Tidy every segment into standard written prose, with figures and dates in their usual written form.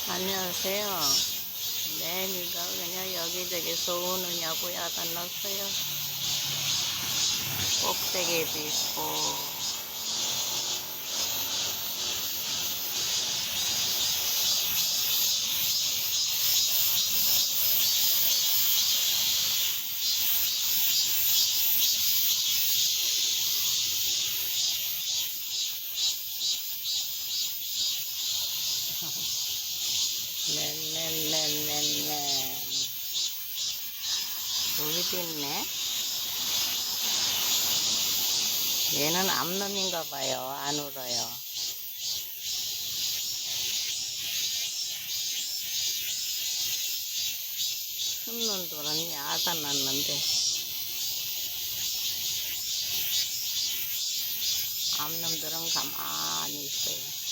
안녕하세요. 네, 니가 그냥 여기저기 쏘느냐고 야단났어요. 꼭대기도 있고. 맨맨맨맨맨. 여기도 있네. 얘는 암놈인가 봐요. 안 울어요. 흠눈들은 야단났는데 암놈들은 가만히 있어요.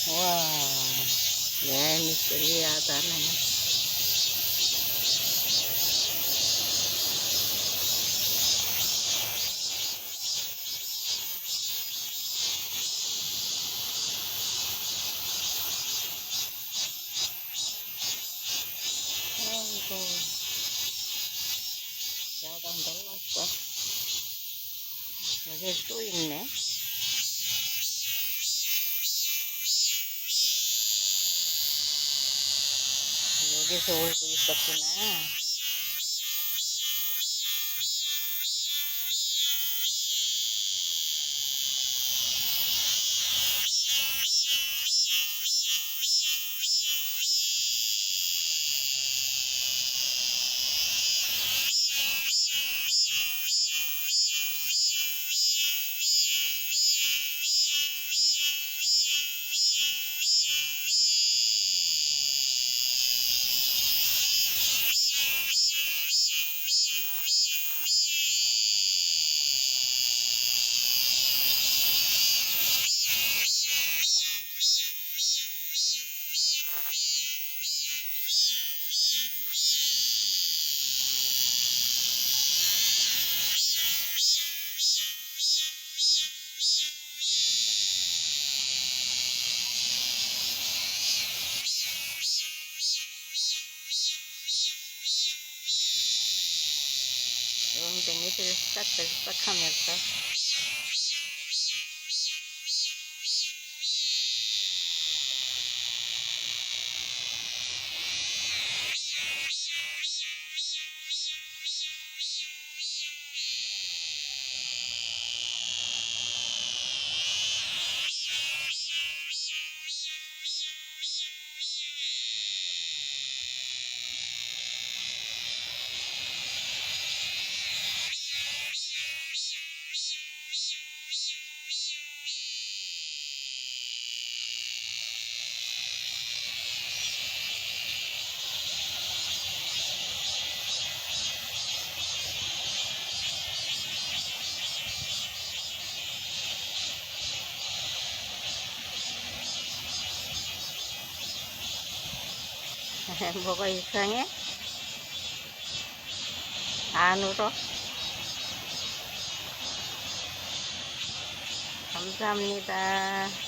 와, 매미들이 야단해. 아이고, 야단 달랐어. 여기 또 있네. 여기서 울고 있었구나. 엉덩이들 싹들싹 하면서 뭐가 이상해? 안 울어? 감사합니다.